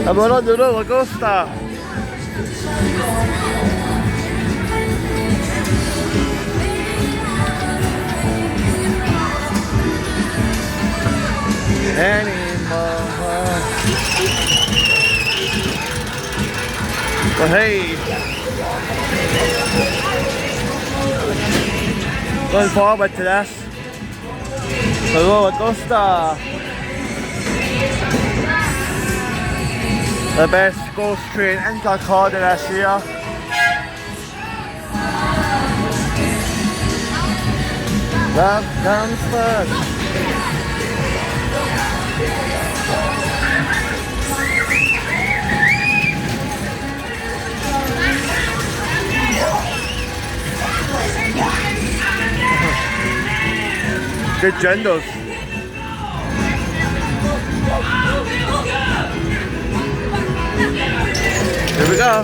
And we're on the roller coaster. Anymore. Well, hey, going forward to this, the roller coaster, the best ghost train in Kirkcaldy this year. Love comes first. Good genders. Here we go.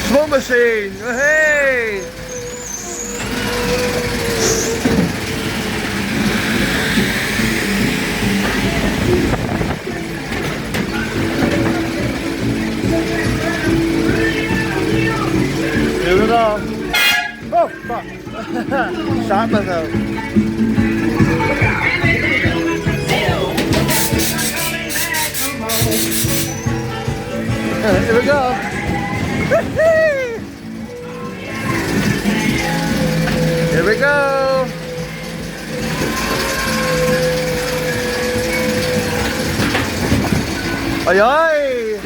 Smoke machine. Hey. Here we go. Oh fuck. Shot myself. Here we go. Here we go. Aye aye.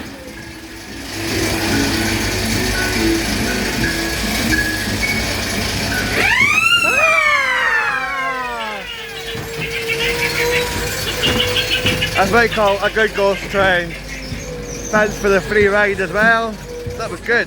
That's what I call a good ghost train. Thanks for the free ride as well. That was good.